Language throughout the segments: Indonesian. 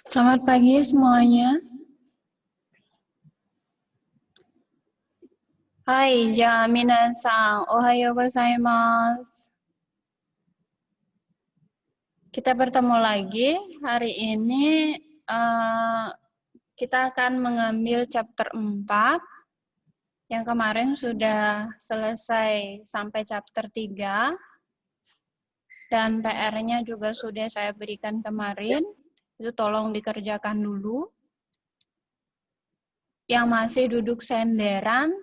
Selamat pagi semuanya. Hai, minasan. Ohayo gozaimasu. Kita bertemu lagi. Hari ini kita akan mengambil chapter 4. Yang kemarin sudah selesai sampai chapter 3. Dan PR-nya juga sudah saya berikan kemarin. Itu tolong dikerjakan dulu. Yang masih duduk senderan,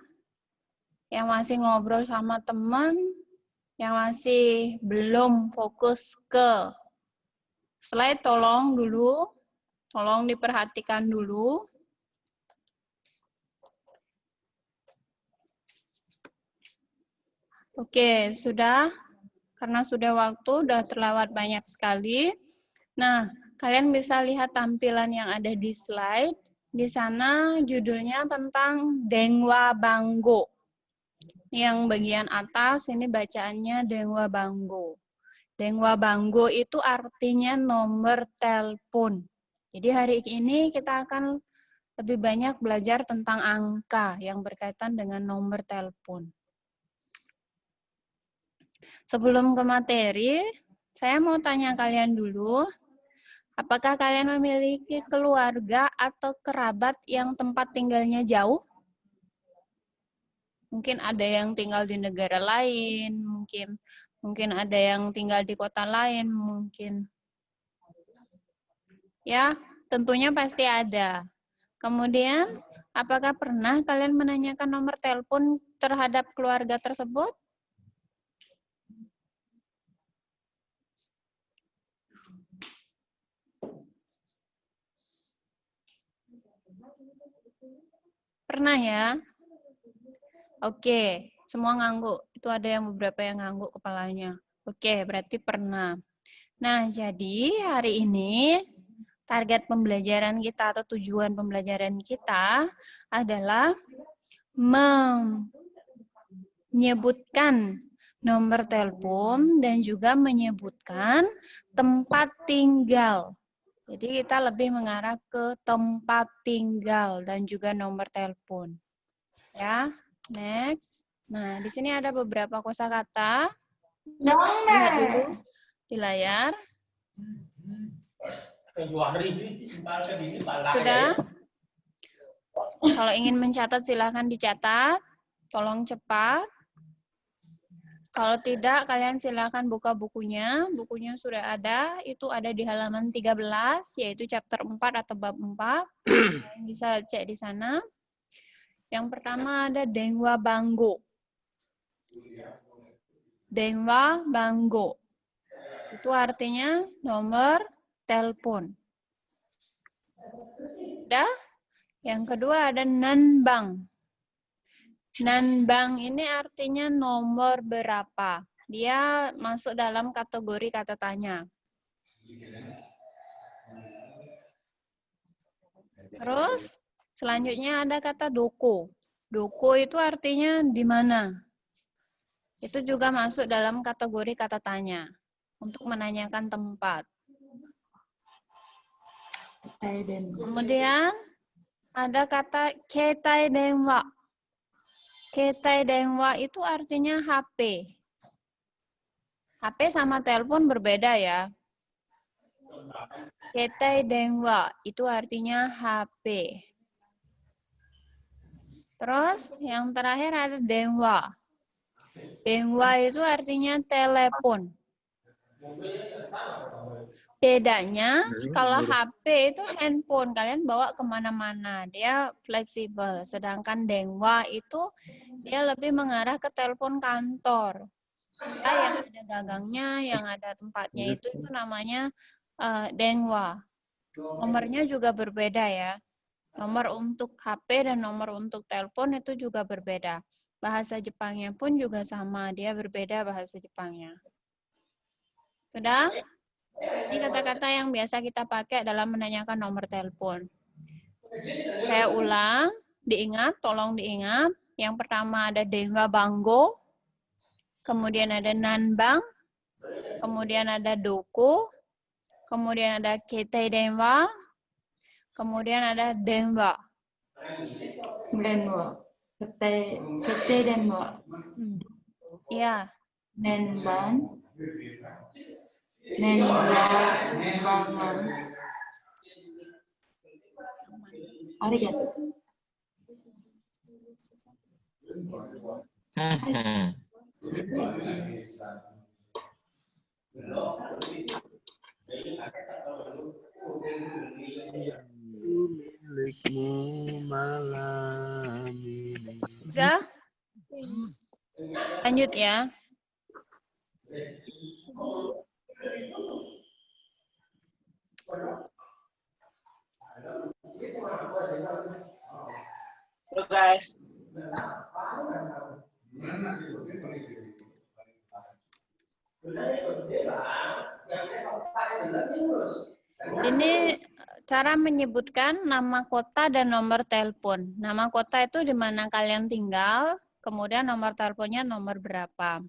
yang masih ngobrol sama teman, yang masih belum fokus ke slide, tolong diperhatikan dulu. Oke, sudah. Karena sudah waktu, sudah terlewat banyak sekali. Nah, kalian bisa lihat tampilan yang ada di slide. Di sana judulnya tentang Dengwa Banggo. Yang bagian atas ini bacaannya Dengwa Banggo. Dengwa Banggo itu artinya nomor telepon. Jadi hari ini kita akan lebih banyak belajar tentang angka yang berkaitan dengan nomor telepon. Sebelum ke materi, saya mau tanya kalian dulu, apakah kalian memiliki keluarga atau kerabat yang tempat tinggalnya jauh? Mungkin ada yang tinggal di negara lain, mungkin ada yang tinggal di kota lain, mungkin. Ya, tentunya pasti ada. Kemudian, apakah pernah kalian menanyakan nomor telepon terhadap keluarga tersebut? Pernah ya? Oke, semua ngangguk. Itu ada yang beberapa yang ngangguk kepalanya. Oke, berarti pernah. Nah, jadi hari ini target pembelajaran kita atau tujuan pembelajaran kita adalah menyebutkan nomor telepon dan juga menyebutkan tempat tinggal. Jadi kita lebih mengarah ke tempat tinggal dan juga nomor telepon. Ya, next. Nah, di sini ada beberapa kosakata. Lihat dulu di layar. Sudah? Kalau ingin mencatat silahkan dicatat. Tolong cepat. Kalau tidak, kalian silahkan buka bukunya. Bukunya sudah ada. Itu ada di halaman 13, yaitu chapter 4 atau bab 4. Kalian bisa cek di sana. Yang pertama ada Dengwa Banggo. Dengwa Banggo. Itu artinya nomor telepon. Udah? Yang kedua ada Nanbang. Nanbang ini artinya nomor berapa. Dia masuk dalam kategori kata tanya. Terus selanjutnya ada kata doko. Doko itu artinya di mana. Itu juga masuk dalam kategori kata tanya. Untuk menanyakan tempat. Kemudian ada kata ketai denwa. Ketai denwa itu artinya HP. HP sama telepon berbeda ya. Ketai denwa itu artinya HP. Terus yang terakhir ada denwa. Denwa itu artinya telepon. Bedanya kalau HP itu handphone, kalian bawa kemana-mana, dia fleksibel. Sedangkan denwa itu dia lebih mengarah ke telepon kantor. Ya, yang ada gagangnya, yang ada tempatnya itu namanya denwa. Nomornya juga berbeda ya. Nomor untuk HP dan nomor untuk telepon itu juga berbeda. Bahasa Jepangnya pun juga sama, dia berbeda bahasa Jepangnya. Sudah? Ini kata-kata yang biasa kita pakai dalam menanyakan nomor telepon. Saya ulang, diingat, tolong diingat. Yang pertama ada Dengwa Banggo, kemudian ada Nanbang, kemudian ada Doko, kemudian ada Ketai Denwa, Kemudian ada denwa. Denwa. Kete denwa. Iya. Nenban. Nenbangan. Arigato. Milikmu malam ini. Udah? Lanjut ya. Guys. Ini cara menyebutkan nama kota dan nomor telepon. Nama kota itu di mana kalian tinggal, kemudian nomor teleponnya nomor berapa.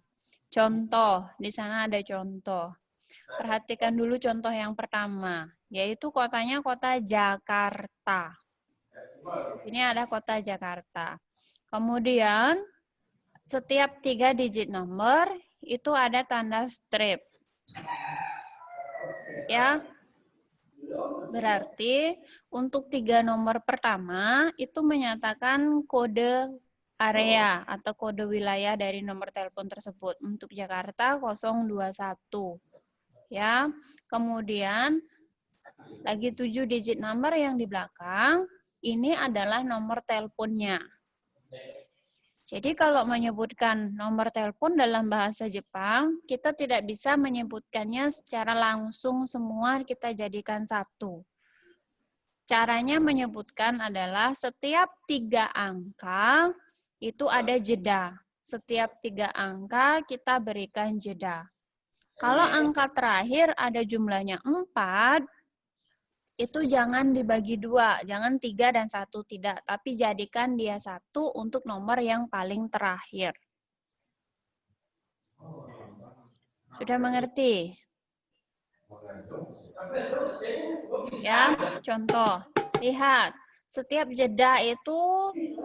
Contoh, di sana ada contoh. Perhatikan dulu contoh yang pertama, yaitu kotanya kota Jakarta. Ini ada kota Jakarta. Kemudian, setiap 3 digit nomor, itu ada tanda strip. Ya, berarti untuk 3 nomor pertama itu menyatakan kode area atau kode wilayah dari nomor telepon tersebut. Untuk Jakarta 021. Ya. Kemudian lagi 7 digit nomor yang di belakang ini adalah nomor teleponnya. Jadi kalau menyebutkan nomor telepon dalam bahasa Jepang, kita tidak bisa menyebutkannya secara langsung semua kita jadikan satu. Caranya menyebutkan adalah setiap 3 angka itu ada jeda. Setiap 3 angka kita berikan jeda. Kalau angka terakhir ada jumlahnya 4, itu jangan dibagi 2, jangan 3 dan 1 tidak, tapi jadikan dia 1 untuk nomor yang paling terakhir. Sudah mengerti? Ya, contoh. Lihat, setiap jeda itu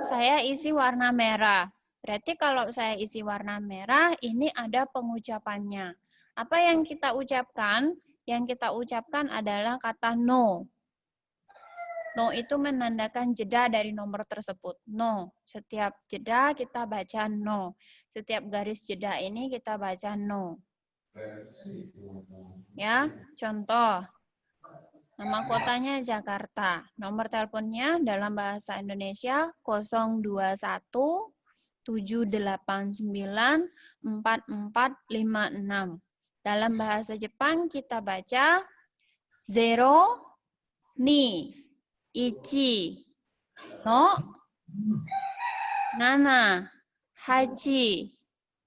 saya isi warna merah. Berarti kalau saya isi warna merah, ini ada pengucapannya. Apa yang kita ucapkan? Yang kita ucapkan adalah kata no. No itu menandakan jeda dari nomor tersebut. No. Setiap jeda kita baca no. Setiap garis jeda ini kita baca no. Ya, contoh. Nama kotanya Jakarta. Nomor teleponnya dalam bahasa Indonesia 021 789 4456. Dalam bahasa Jepang kita baca 0 ni ichi no nana hachi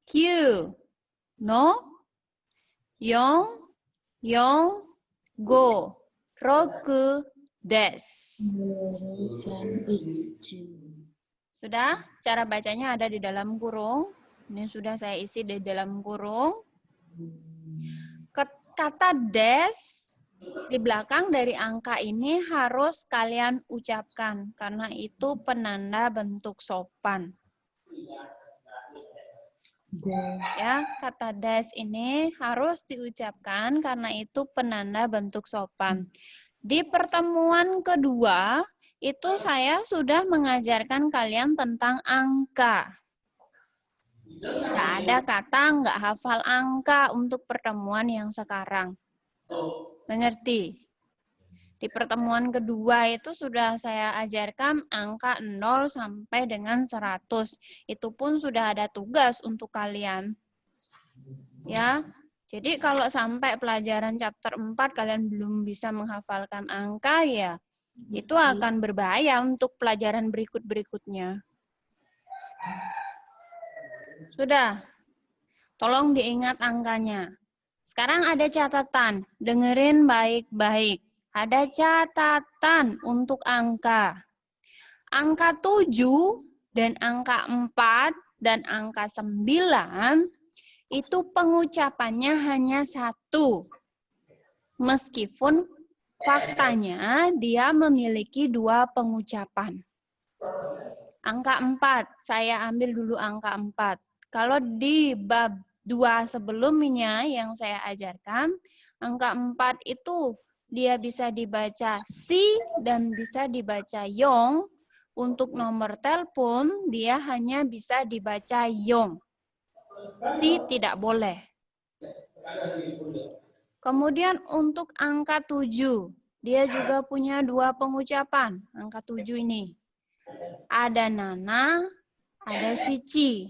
kyu no 4 4 5 6 desu. Sudah? Cara bacanya ada di dalam kurung. Ini sudah saya isi di dalam kurung. Kata des di belakang dari angka ini harus kalian ucapkan karena itu penanda bentuk sopan. Ya, kata des ini harus diucapkan karena itu penanda bentuk sopan. Di pertemuan kedua, itu saya sudah mengajarkan kalian tentang angka. Nggak ada kata nggak hafal angka untuk pertemuan yang sekarang. Mengerti? Di pertemuan kedua itu sudah saya ajarkan angka 0 sampai dengan 100. Itu pun sudah ada tugas untuk kalian. Ya. Jadi kalau sampai pelajaran chapter 4 kalian belum bisa menghafalkan angka ya, itu akan berbahaya untuk pelajaran berikut-berikutnya. Sudah. Tolong diingat angkanya. Sekarang ada catatan. Dengerin baik-baik. Ada catatan untuk angka. Angka 7 dan angka 4 dan angka 9 itu pengucapannya hanya 1. Meskipun faktanya dia memiliki dua pengucapan. Angka 4, saya ambil dulu angka 4. Kalau di bab 2 sebelumnya yang saya ajarkan, angka 4 itu dia bisa dibaca si dan bisa dibaca yong. Untuk nomor telepon, dia hanya bisa dibaca yong. Si tidak boleh. Kemudian untuk angka 7, dia juga punya dua pengucapan. Angka 7 ini. Ada Nana, ada Sici.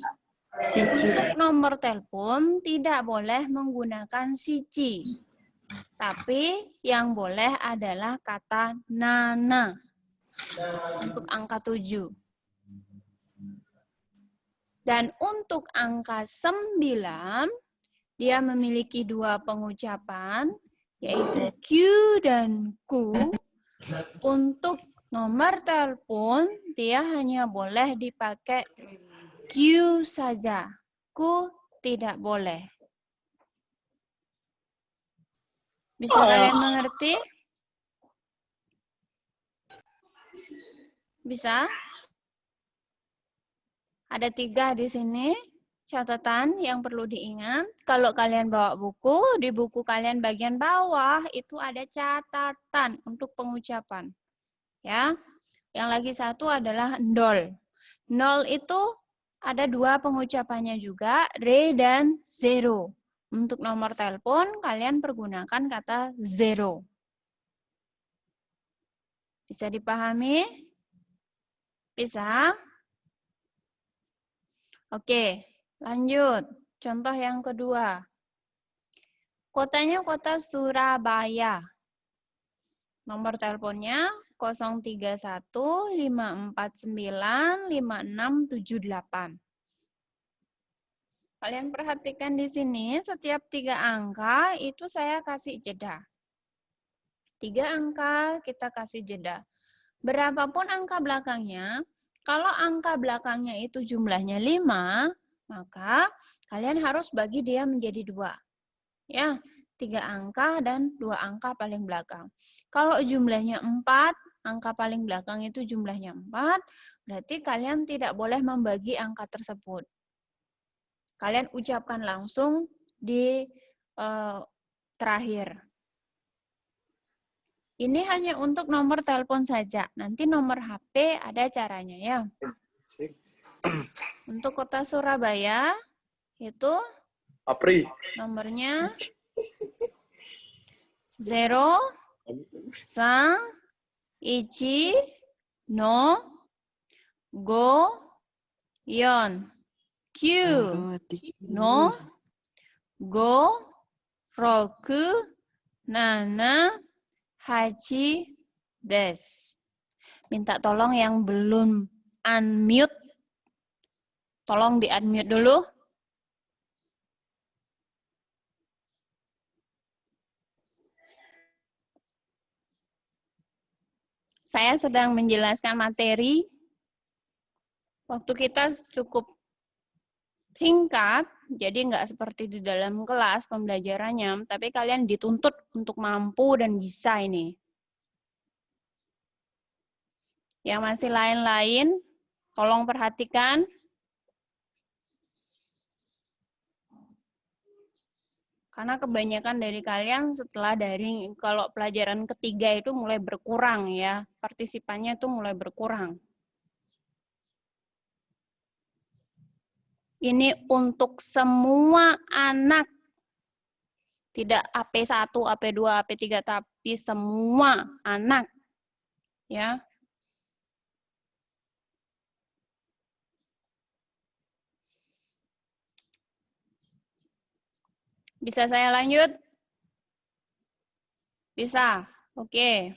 Untuk nomor telepon tidak boleh menggunakan Sici. Tapi yang boleh adalah kata Nana. Untuk angka 7. Dan untuk angka 9, dia memiliki dua pengucapan, yaitu Q dan Ku. Untuk nomor telepon, dia hanya boleh dipakai Q saja. Ku tidak boleh. Bisa kalian mengerti? Bisa? Ada 3 di sini catatan yang perlu diingat. Kalau kalian bawa buku, di buku kalian bagian bawah itu ada catatan untuk pengucapan. Ya. Yang lagi satu adalah nol. Nol itu ada dua pengucapannya juga, re dan zero. Untuk nomor telepon, kalian pergunakan kata zero. Bisa dipahami? Bisa? Oke, lanjut. Contoh yang kedua. Kotanya kota Surabaya. Nomor teleponnya 031 549 5678. Kalian perhatikan di sini, setiap 3 angka itu saya kasih jeda. 3 angka kita kasih jeda. Berapapun angka belakangnya, kalau angka belakangnya itu jumlahnya 5, maka kalian harus bagi dia menjadi 2. Ya, 3 angka dan 2 angka paling belakang. Kalau jumlahnya 4, angka paling belakang itu jumlahnya 4, berarti kalian tidak boleh membagi angka tersebut. Kalian ucapkan langsung di terakhir. Ini hanya untuk nomor telepon saja. Nanti nomor HP ada caranya ya. Untuk kota Surabaya itu nomornya 0 sang ichi no go yon kyu no go roku nana hachi des. Minta tolong yang belum unmute, tolong di-unmute dulu. Saya sedang menjelaskan materi. Waktu kita cukup singkat, jadi nggak seperti di dalam kelas pembelajarannya, tapi kalian dituntut untuk mampu dan bisa ini. Yang masih lain-lain, tolong perhatikan. Karena kebanyakan dari kalian setelah daring, kalau pelajaran ketiga itu mulai berkurang ya, partisipannya itu mulai berkurang. Ini untuk semua anak. Tidak AP1, AP2, AP3, tapi semua anak. Ya. Bisa saya lanjut? Bisa. Oke.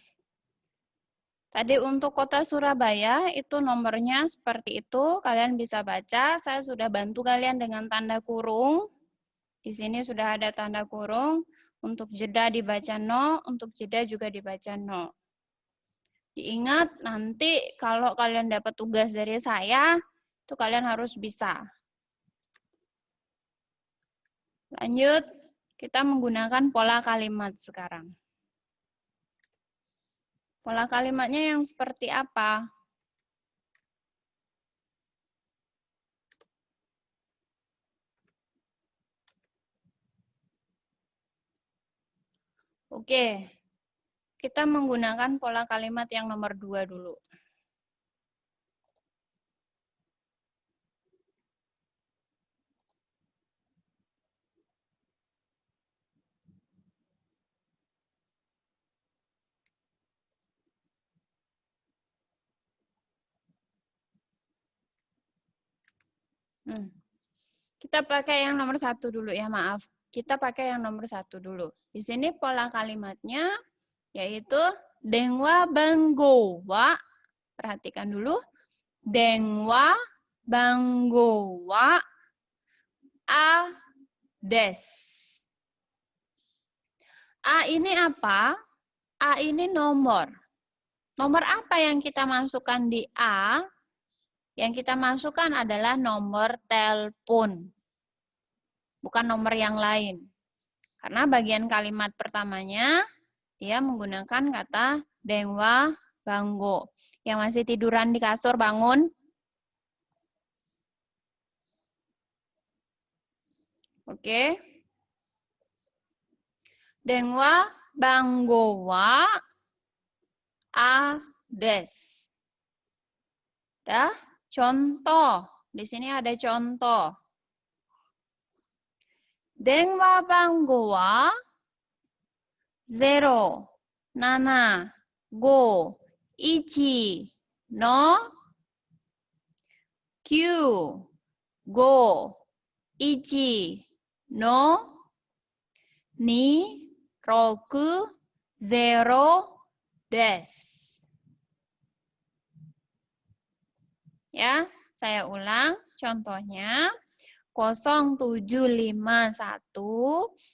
Tadi untuk kota Surabaya itu nomornya seperti itu. Kalian bisa baca. Saya sudah bantu kalian dengan tanda kurung. Di sini sudah ada tanda kurung. Untuk jeda dibaca no, untuk jeda juga dibaca no. Diingat nanti kalau kalian dapat tugas dari saya, itu kalian harus bisa. Lanjut, kita menggunakan pola kalimat sekarang. Pola kalimatnya yang seperti apa? Oke, kita menggunakan pola kalimat yang nomor 2 dulu. Kita pakai yang nomor 1 dulu ya, maaf. Kita pakai yang nomor 1 dulu. Di sini pola kalimatnya yaitu Dengwa Banggowa. Perhatikan dulu. Dengwa Banggowa A des. A ini apa? A ini nomor. Nomor apa yang kita masukkan di A? Yang kita masukkan adalah nomor telepon. Bukan nomor yang lain. Karena bagian kalimat pertamanya, dia menggunakan kata Dengwa Banggo. Yang masih tiduran di kasur, bangun. Oke. Dengwa Banggowa A des. Dah, contoh. Di sini ada contoh. Dengwa Banggowa 0, 7, 5, 1, no, 9, 5, 1, no, 2, 6, 0 des. Ya, saya ulang contohnya 0751.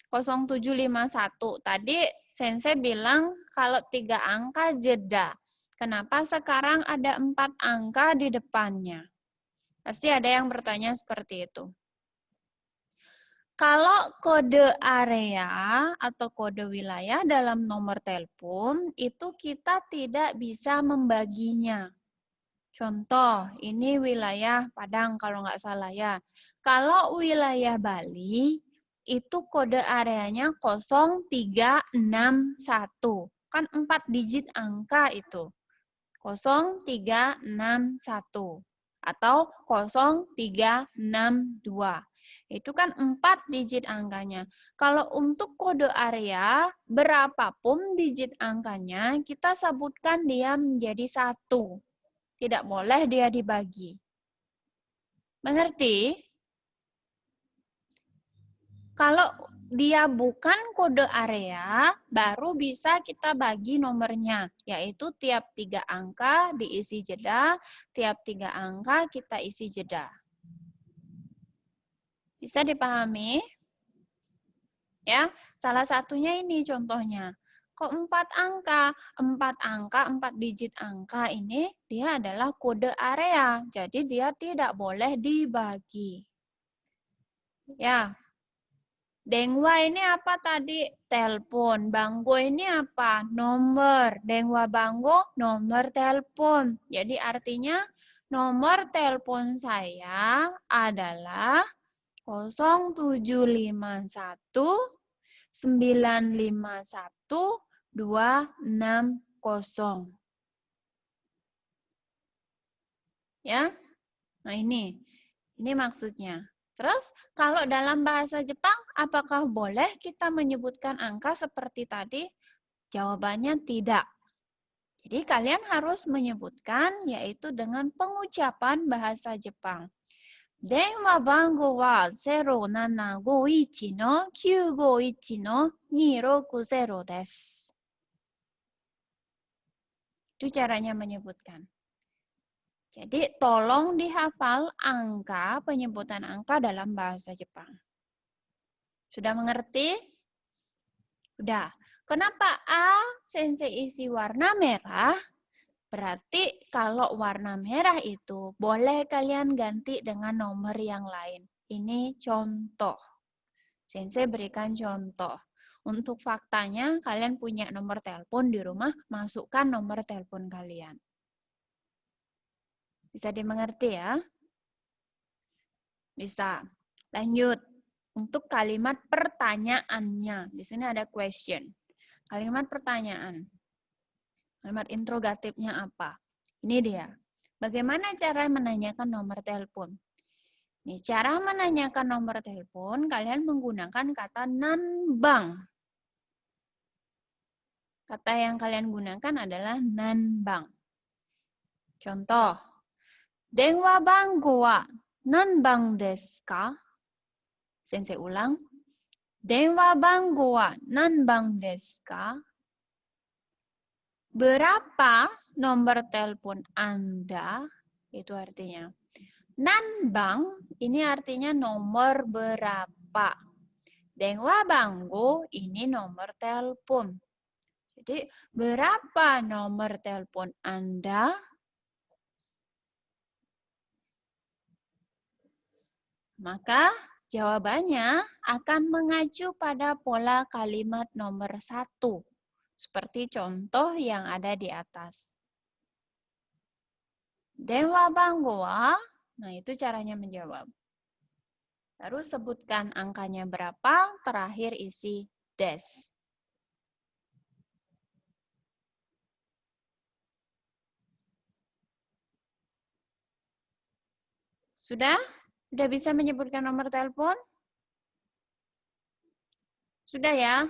0751 tadi Sensei bilang kalau 3 angka jeda. Kenapa sekarang ada 4 angka di depannya? Pasti ada yang bertanya seperti itu. Kalau kode area atau kode wilayah dalam nomor telepon, itu kita tidak bisa membaginya. Contoh, ini wilayah Padang kalau nggak salah ya. Kalau wilayah Bali, itu kode areanya 0361. Kan 4 digit angka itu. 0361 atau 0362. Itu kan 4 digit angkanya. Kalau untuk kode area, berapapun digit angkanya, kita sebutkan dia menjadi 1. Tidak boleh dia dibagi. Mengerti? Kalau dia bukan kode area, baru bisa kita bagi nomornya. Yaitu tiap 3 angka diisi jeda, tiap 3 angka kita isi jeda. Bisa dipahami? Ya, salah satunya ini contohnya. Kok 4 angka? 4 angka, 4 digit angka ini dia adalah kode area. Jadi dia tidak boleh dibagi. Ya. Dengwa ini apa tadi? Telepon. Banggo ini apa? Nomor. Dengwa Banggo, nomor telepon. Jadi artinya nomor telepon saya adalah 0751 951 260. Ya. Nah ini maksudnya. Terus kalau dalam bahasa Jepang apakah boleh kita menyebutkan angka seperti tadi? Jawabannya tidak. Jadi kalian harus menyebutkan yaitu dengan pengucapan bahasa Jepang. Denwa bango wa 0751 no 951 no 260 desu. Itu caranya menyebutkan. Jadi tolong dihafal angka, penyebutan angka dalam bahasa Jepang. Sudah mengerti? Sudah. Kenapa A Sensei isi warna merah? Berarti kalau warna merah itu boleh kalian ganti dengan nomor yang lain. Ini contoh. Sensei berikan contoh. Untuk faktanya, kalian punya nomor telepon di rumah, masukkan nomor telepon kalian. Bisa dimengerti ya? Bisa. Lanjut. Untuk kalimat pertanyaannya. Di sini ada question. Kalimat pertanyaan. Kalimat interrogatifnya apa? Ini dia. Bagaimana cara menanyakan nomor telepon? Nih, cara menanyakan nomor telepon, kalian menggunakan kata nanbang. Kata yang kalian gunakan adalah nanbang. Contoh, denwa banggo wa nanbang desu ka? Sensei ulang. Denwa banggo wa nanbang desu ka? Berapa nomor telepon Anda? Itu artinya. Nanbang ini artinya nomor berapa. Denwa banggo ini nomor telepon. Jadi berapa nomor telepon Anda? Maka jawabannya akan mengacu pada pola kalimat nomor 1. Seperti contoh yang ada di atas. Denwa banggo wa, nah itu caranya menjawab. Baru sebutkan angkanya berapa, terakhir isi des. Sudah? Sudah bisa menyebutkan nomor telepon? Sudah ya?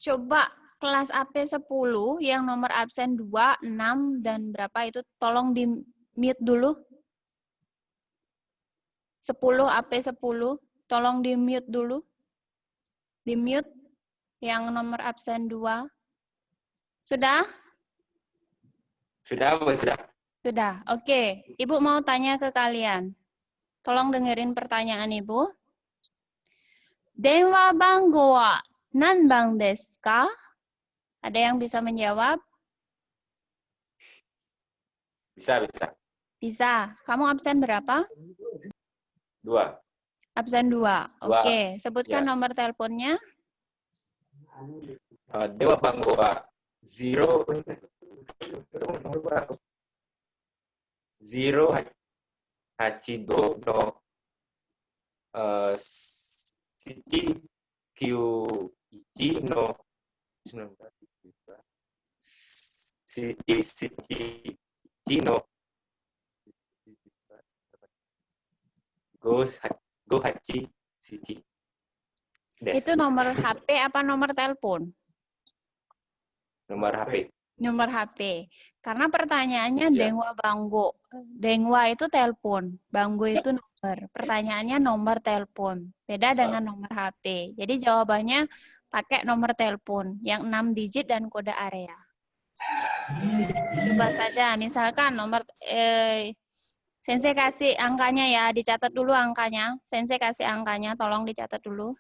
Coba kelas AP10 yang nomor absen 2, 6, dan berapa itu tolong di mute dulu. 10 AP10, tolong di mute dulu. Di mute yang nomor absen 2. Sudah? Sudah, Bu, sudah. Sudah, oke. Ibu mau tanya ke kalian. Tolong dengerin pertanyaan Ibu. Denwa banggo wa nanbang desu ka? Ada yang bisa menjawab? Bisa, bisa. Bisa. Kamu absen berapa? 2. Absen 2. Oke, sebutkan Ya. nomor teleponnya. Dewa banggo wa 0 hachigo no shichi kyu ichi no shichi ichi no go hachi shichi. Itu nomor HP apa nomor telepon? Nomor HP. Nomor HP. Karena pertanyaannya Ya. Dengwa Banggo. Dengwa itu telepon, Banggo itu nomor. Pertanyaannya nomor telepon. Beda dengan nomor HP. Jadi jawabannya pakai nomor telepon yang 6 digit dan kode area. Coba saja, misalkan nomor Sensei kasih angkanya ya, dicatat dulu angkanya. Sensei kasih angkanya, tolong dicatat dulu.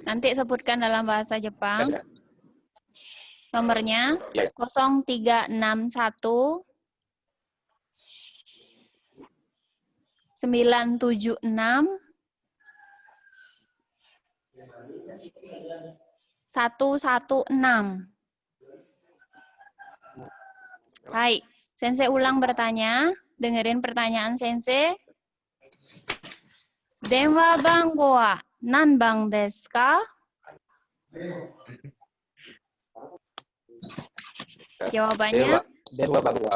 Nanti sebutkan dalam bahasa Jepang. Nomornya 0361 976 116. Baik, Sensei ulang bertanya. Dengerin pertanyaan Sensei. Denwa banggo wa nanbang desu ka? Jawabannya Denwa banggo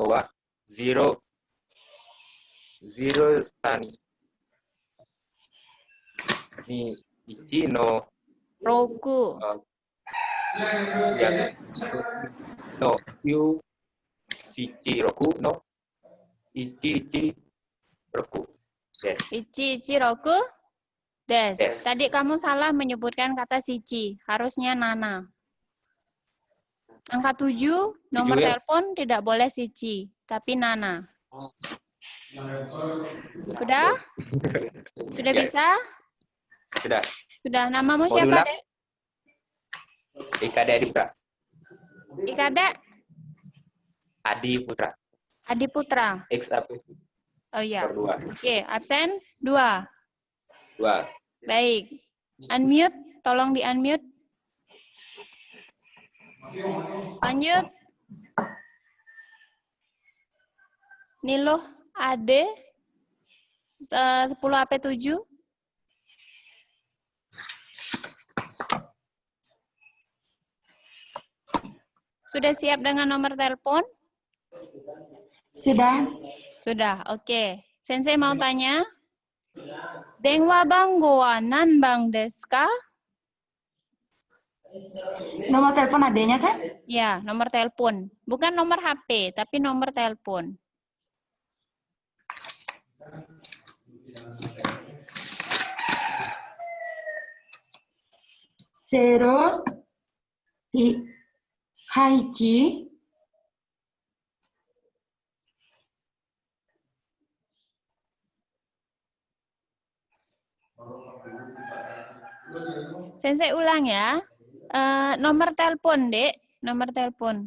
wa 0 tan ni ichi no Roku. yang no kyu shichi roku no ichi roku. Ichi roku des. Des. Tadi kamu salah menyebutkan kata shichi. Harusnya nana. Angka 7, nomor ya? telepon tidak boleh shichi, tapi nana. Sudah? Sudah Ya. bisa? Sudah. Sudah. Namamu Mau siapa, diulang? Dek? Ika Adi Putra. Ika, Dek? Adi Putra. Adi Putra. X apa? Oh ya. Nomor 2. Oke, absen 2. 2. Baik. Unmute, tolong di unmute. Lanjut. Niluh Ade 10 AP7. Sudah siap dengan nomor telepon? Sudah. Sudah, oke. Sensei mau tanya. Denwa banggo wa nanbang desu ka? Nomor telepon adanya kan? Ya, nomor telepon. Bukan nomor HP, tapi nomor telepon. Zero Haichi Sensei ulang ya. Nomor telepon, Dek. Nomor telepon.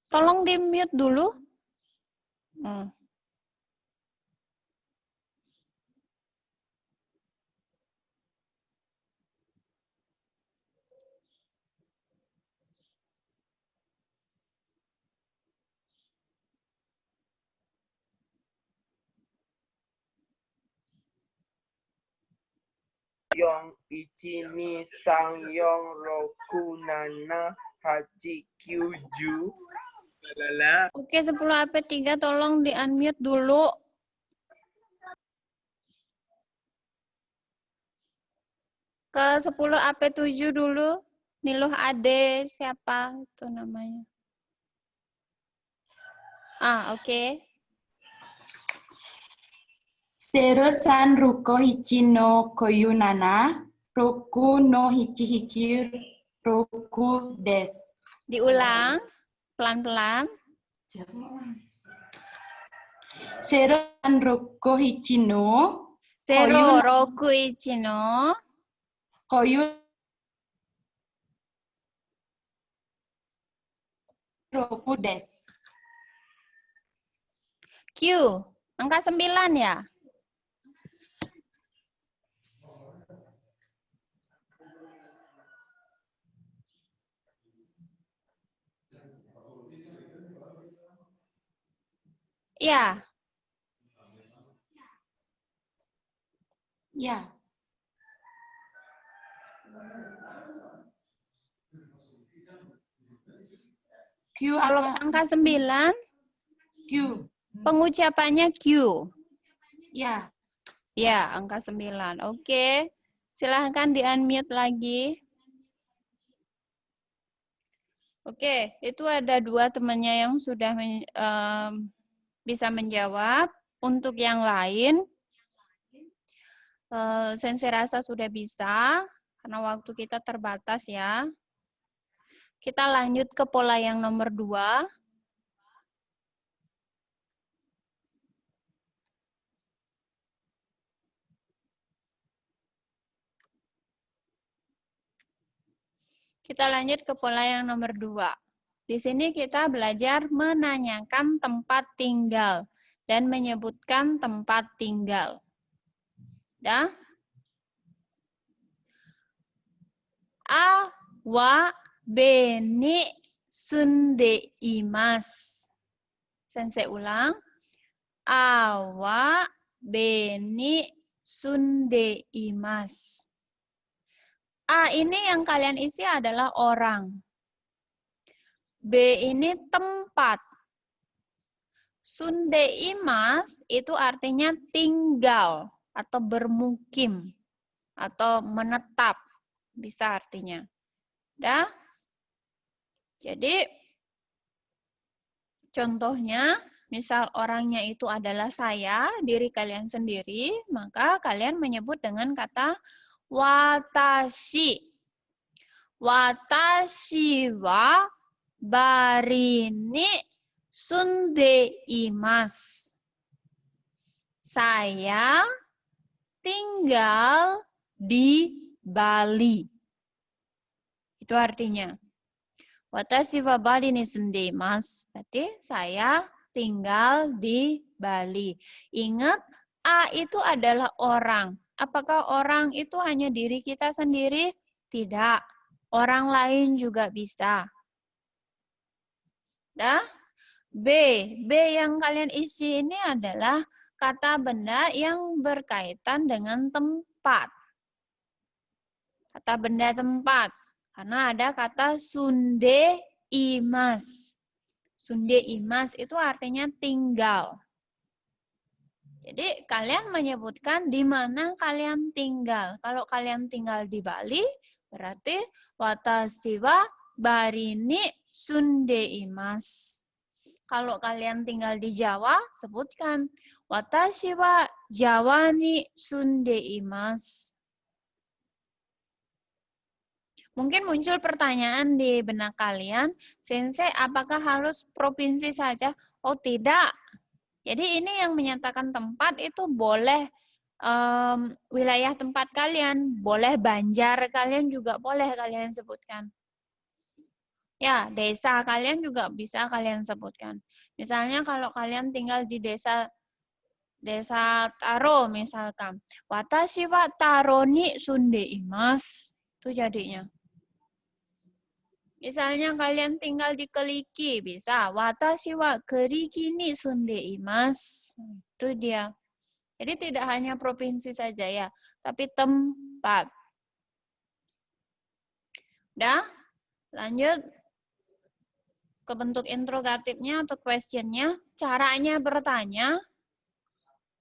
Tolong di-mute dulu. Yong ichi ni sang yong roku nana hachi kyuju. Lalala. Oke, 10 AP3 tolong di-unmute dulu. Ke 10 AP7 dulu. Niluh Ade, siapa itu namanya? Oke. Zero san ruko hichi no koyu nana roku no hichi hichi roku des. Diulang, pelan-pelan. Zero san ruko hichi no Zero, roku ichi no. koyu roku des. Q, angka 9 ya? Iya. Ya. Q Kalau angka 9, Q. pengucapannya Q. Ya. Ya, angka 9. Oke. Silahkan di-unmute lagi. Oke, itu ada 2 temannya yang sudah bisa menjawab. Untuk yang lain, Sensei rasa sudah bisa, karena waktu kita terbatas ya. Kita lanjut ke pola yang nomor 2. Kita lanjut ke pola yang nomor 2. Di sini kita belajar menanyakan tempat tinggal dan menyebutkan tempat tinggal. Ya. A, wa, be, ni, sunde, imas. Sensei ulang. A, wa, be, ni, sunde, imas. A ini yang kalian isi adalah orang. B ini tempat. Sunde imas itu artinya tinggal atau bermukim atau menetap. Bisa artinya. Dah? Jadi contohnya, misal orangnya itu adalah saya, diri kalian sendiri, maka kalian menyebut dengan kata watashi. Watashi wa bari ni sunde imasu. Saya tinggal di Bali. Itu artinya. Watashi wa Bali ni sundemas. Berarti saya tinggal di Bali. Ingat, A itu adalah orang. Apakah orang itu hanya diri kita sendiri? Tidak. Orang lain juga bisa. Dah? B yang kalian isi ini adalah kata benda yang berkaitan dengan tempat. Kata benda tempat. Karena ada kata sunde imas. Sunde imas itu artinya tinggal. Jadi kalian menyebutkan di mana kalian tinggal. Kalau kalian tinggal di Bali, berarti watashi wa Bali ni sunde imas. Kalau kalian tinggal di Jawa, sebutkan watashi wa Jawa ni sunde imas. Mungkin muncul pertanyaan di benak kalian, Sensei, apakah harus provinsi saja? Oh, tidak. Jadi ini yang menyatakan tempat itu boleh wilayah tempat kalian, boleh Banjar kalian juga boleh kalian sebutkan. Ya, desa kalian juga bisa kalian sebutkan. Misalnya kalau kalian tinggal di desa Taro misalkan, watashi wa Taro ni sunde imas. Itu jadinya. Misalnya kalian tinggal di Keliki, bisa watashi wa Keriki ni sunde imas. Itu dia. Jadi tidak hanya provinsi saja ya, tapi tempat. Udah? Lanjut ke bentuk interrogatifnya atau questionnya. Caranya bertanya,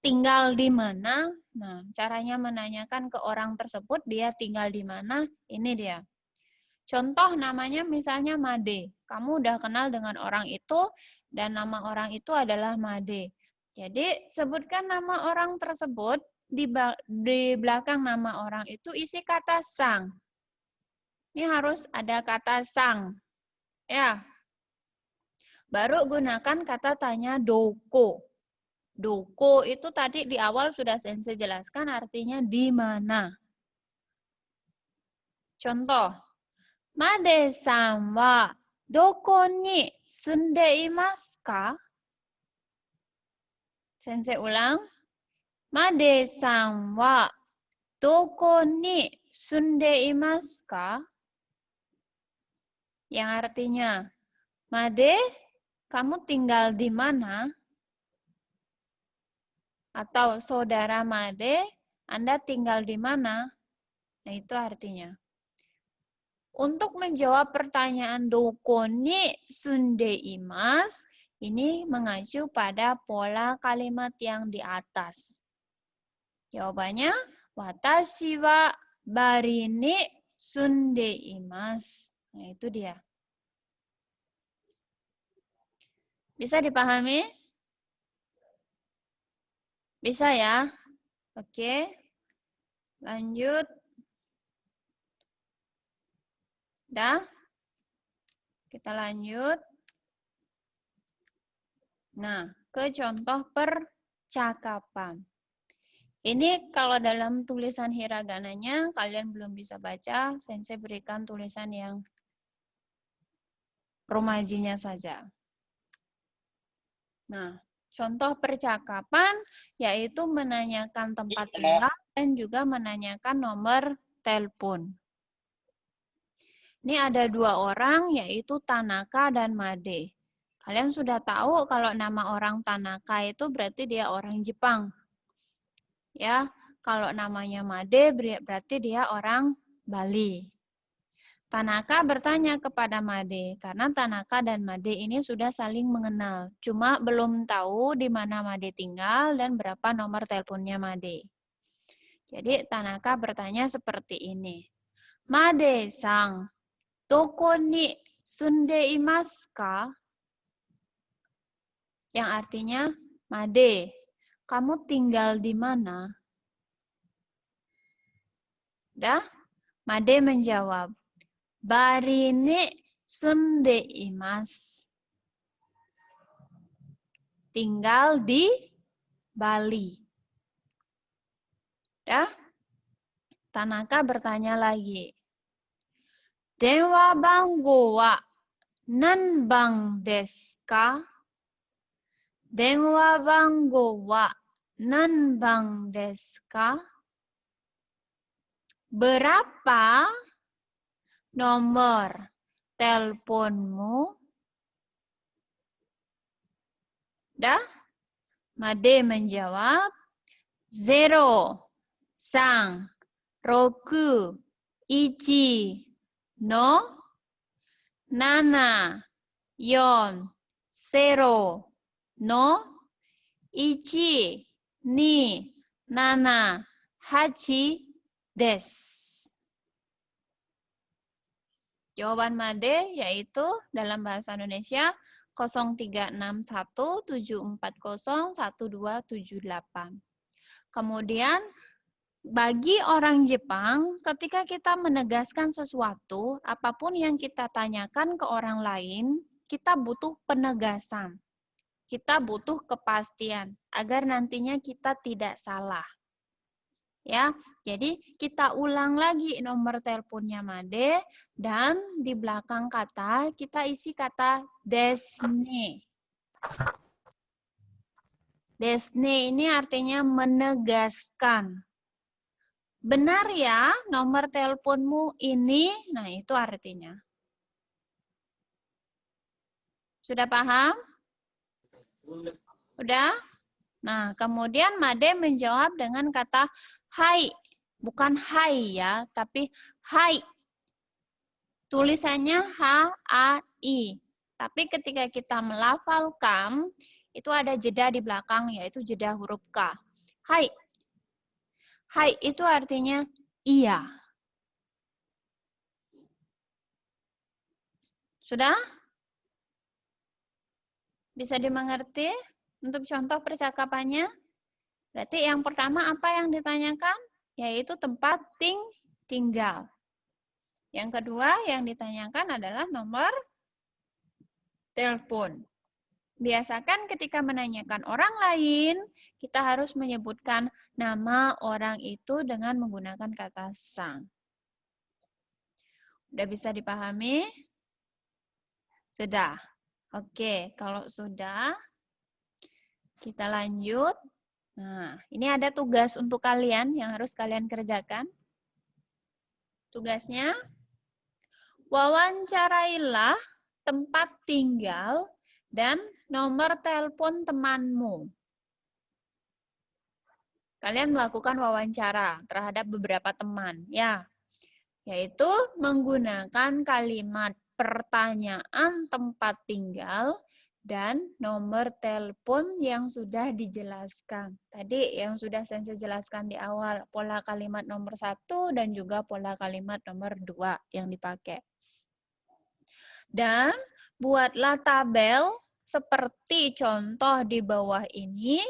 tinggal di mana? Nah, caranya menanyakan ke orang tersebut, dia tinggal di mana? Ini dia. Contoh namanya misalnya Made. Kamu udah kenal dengan orang itu dan nama orang itu adalah Made. Jadi sebutkan nama orang tersebut, di belakang nama orang itu isi kata sang. Ini harus ada kata sang. Ya. Baru gunakan kata tanya doko. Doko itu tadi di awal sudah Sensei jelaskan artinya di mana. Contoh. Made-san wa doko ni sunde imasu ka? Sensei ulang. Made-san wa doko ni sunde imasu ka? Yang artinya, Made, kamu tinggal di mana? Atau saudara Made, Anda tinggal di mana? Nah, itu artinya. Untuk menjawab pertanyaan doko ni sunde imasu, ini mengacu pada pola kalimat yang di atas. Jawabannya, watashi wa Bali ni sunde imasu. Nah, itu dia. Bisa dipahami? Bisa ya? Oke. Lanjut. Dah? Kita lanjut. Nah, ke contoh percakapan. Ini kalau dalam tulisan hiragananya kalian belum bisa baca, Sensei berikan tulisan yang romajinya saja. Nah, contoh percakapan yaitu menanyakan tempat tinggal dan juga menanyakan nomor telepon. Ini ada dua orang yaitu Tanaka dan Made. Kalian sudah tahu kalau nama orang Tanaka itu berarti dia orang Jepang. Ya, kalau namanya Made berarti dia orang Bali. Tanaka bertanya kepada Made karena Tanaka dan Made ini sudah saling mengenal. Cuma belum tahu di mana Made tinggal dan berapa nomor teleponnya Made. Jadi Tanaka bertanya seperti ini. Made-san, doko ni sunde imasu ka? Yang artinya, Made, kamu tinggal di mana? Dah? Made menjawab, Bali ni sunde imasu. Tinggal di Bali. Dah? Tanaka bertanya lagi. Denwa bango wa nanbang desu ka? Denwa bango wa nanbang desu ka? Berapa nomor teleponmu? Dah? Made menjawab, 0, 3, 6, 1, no, 7, 4, 0, no, 1, 2, 7, 8 desu. Jawaban Made yaitu dalam bahasa Indonesia 036174011278. Kemudian bagi orang Jepang, ketika kita menegaskan sesuatu, apapun yang kita tanyakan ke orang lain, kita butuh penegasan. Kita butuh kepastian agar nantinya kita tidak salah. Ya, jadi kita ulang lagi nomor teleponnya Made dan di belakang kata kita isi kata desne. Desne ini artinya menegaskan. Benar ya, nomor teleponmu ini, nah itu artinya. Sudah paham? Udah? Nah, kemudian Made menjawab dengan kata hai. Bukan hai ya, tapi hai. Tulisannya H-A-I. Tapi ketika kita melafalkan, itu ada jeda di belakang, yaitu jeda huruf K. Hai. Hai itu artinya iya. Sudah? Bisa dimengerti untuk contoh percakapannya? Berarti yang pertama apa yang ditanyakan? Yaitu tempat tinggal. Yang kedua yang ditanyakan adalah nomor telepon. Biasakan ketika menanyakan orang lain, kita harus menyebutkan nama orang itu dengan menggunakan kata sang. Udah bisa dipahami? Sudah. Oke, kalau sudah, kita lanjut. Nah, ini ada tugas untuk kalian yang harus kalian kerjakan. Tugasnya, wawancarailah tempat tinggal dan nomor telepon temanmu. Kalian melakukan wawancara terhadap beberapa teman, ya, yaitu menggunakan kalimat pertanyaan tempat tinggal dan nomor telepon yang sudah dijelaskan. Tadi yang sudah saya jelaskan di awal, pola kalimat nomor 1 dan juga pola kalimat nomor 2 yang dipakai. Dan buatlah tabel seperti contoh di bawah ini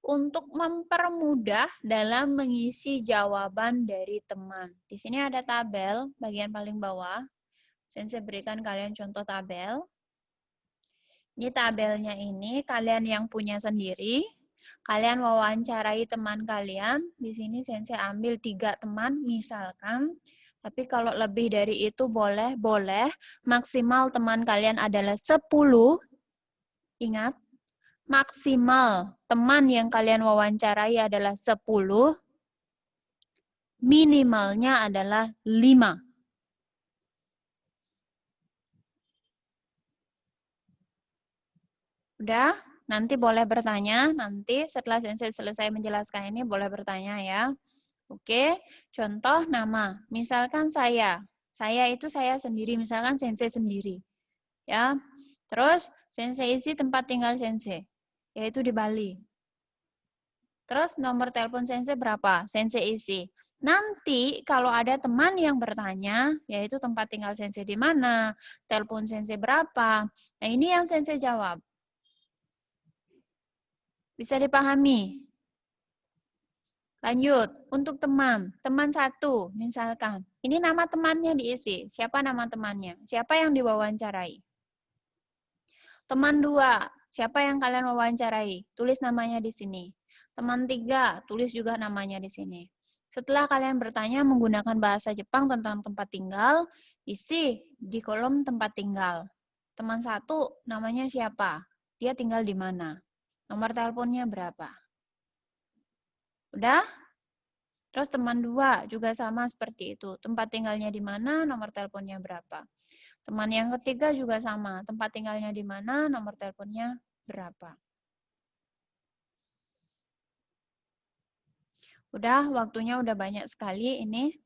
untuk mempermudah dalam mengisi jawaban dari teman. Di sini ada tabel bagian paling bawah. Saya berikan kalian contoh tabel. Ini tabelnya ini kalian yang punya sendiri. Kalian wawancarai teman kalian. Di sini saya ambil 3 teman misalkan. Tapi kalau lebih dari itu boleh. Maksimal teman kalian adalah 10. Ingat, maksimal teman yang kalian wawancarai adalah 10. Minimalnya adalah 5. Udah? Nanti boleh bertanya. Nanti setelah saya selesai menjelaskan ini boleh bertanya ya. Oke, contoh nama. Misalkan saya. Saya itu saya sendiri. Misalkan sensei sendiri. Ya. Terus sensei isi tempat tinggal sensei. Yaitu di Bali. Terus nomor telepon sensei berapa? Sensei isi. Nanti kalau ada teman yang bertanya, yaitu tempat tinggal sensei di mana, telepon sensei berapa. Nah ini yang sensei jawab. Bisa dipahami? Lanjut, untuk teman 1 misalkan. Ini nama temannya diisi. Siapa nama temannya? Siapa yang diwawancarai? Teman 2, siapa yang kalian wawancarai? Tulis namanya di sini. Teman 3, tulis juga namanya di sini. Setelah kalian bertanya menggunakan bahasa Jepang tentang tempat tinggal, isi di kolom tempat tinggal. Teman 1 namanya siapa? Dia tinggal di mana? Nomor teleponnya berapa? Udah? Terus teman 2 juga sama seperti itu. Tempat tinggalnya di mana, nomor teleponnya berapa? Teman yang ketiga juga sama. Tempat tinggalnya di mana, nomor teleponnya berapa? Udah, waktunya udah banyak sekali ini.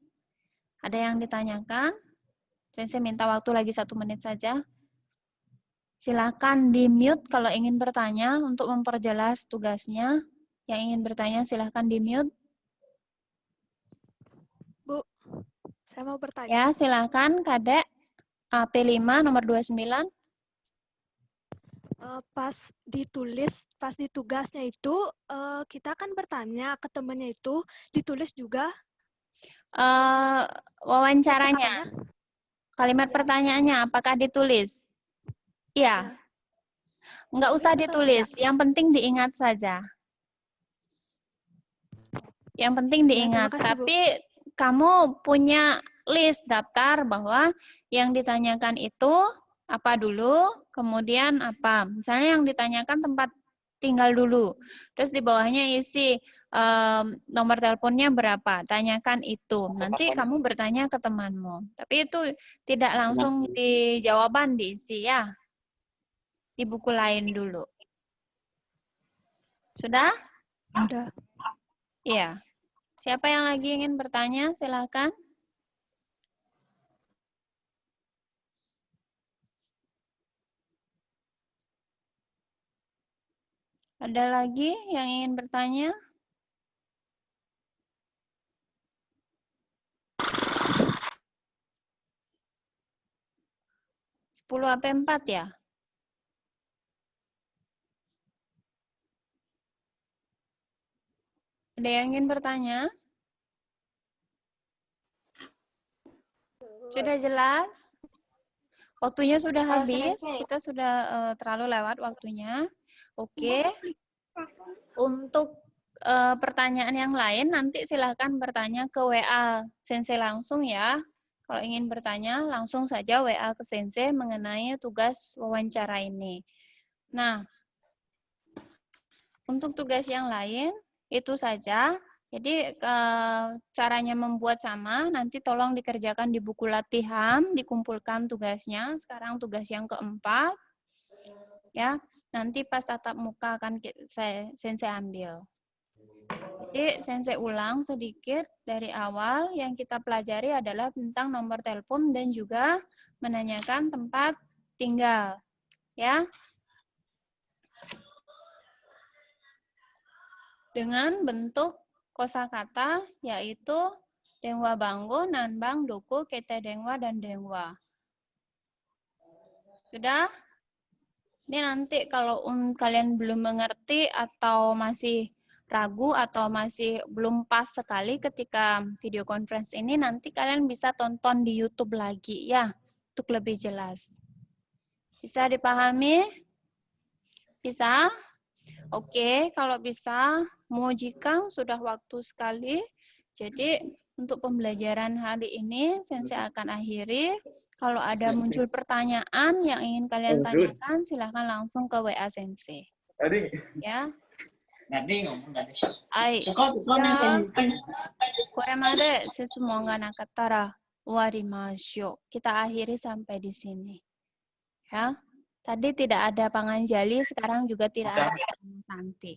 Ada yang ditanyakan? Saya minta waktu lagi 1 menit saja. Silakan di-mute kalau ingin bertanya untuk memperjelas tugasnya. Yang ingin bertanya silakan di-mute. Bu, saya mau bertanya. Ya, silakan Kadek. AP5 nomor 29. Pas di tugasnya itu, kita kan bertanya ke temannya itu, ditulis juga Wawancaranya. Kalimat pertanyaannya apakah ditulis? Iya. Enggak usah ditulis, yang penting diingat saja. Yang penting diingat, terima kasih, Bu. tapi kamu punya list daftar bahwa yang ditanyakan itu apa dulu, kemudian apa. Misalnya yang ditanyakan tempat tinggal dulu, terus di bawahnya isi nomor teleponnya berapa, tanyakan itu. Nanti kamu bertanya ke temanmu. Tapi itu tidak langsung di jawaban diisi ya. Di buku lain dulu. Sudah? Sudah. Iya. Siapa yang lagi ingin bertanya? Silakan. Ada lagi yang ingin bertanya? Sepuluh apa 4 ya? Ada yang ingin bertanya? Sudah jelas? Waktunya sudah habis, kita sudah terlalu lewat waktunya. Oke. Untuk pertanyaan yang lain, nanti silahkan bertanya ke WA Sensei langsung ya. Kalau ingin bertanya, langsung saja WA ke Sensei mengenai tugas wawancara ini. Nah, untuk tugas yang lain, itu saja. Jadi caranya membuat sama, nanti tolong dikerjakan di buku latihan, dikumpulkan tugasnya. Sekarang tugas yang keempat, ya. Nanti pas tatap muka akan Sensei ambil. Jadi Sensei ulang sedikit dari awal. Yang kita pelajari adalah tentang nomor telepon dan juga menanyakan tempat tinggal, ya. Dengan bentuk kosakata yaitu dengwa banggo, nanbang, doku, kete dengwa, dan dengwa. Sudah? Ini nanti kalau kalian belum mengerti atau masih ragu atau masih belum pas sekali ketika video conference ini, nanti kalian bisa tonton di YouTube lagi ya, untuk lebih jelas. Bisa dipahami? Bisa? Oke, kalau bisa, Mojikang sudah waktu sekali. Jadi, untuk pembelajaran hari ini, Sensei akan akhiri. Kalau ada muncul pertanyaan yang ingin kalian tanyakan, silahkan langsung ke WA Sensei. Ya. Ai. Koremade setsumo ga nakattara owarimashou. Kita akhiri sampai di sini. Ya. Tadi tidak ada Panganjali, sekarang juga tidak ada Santi.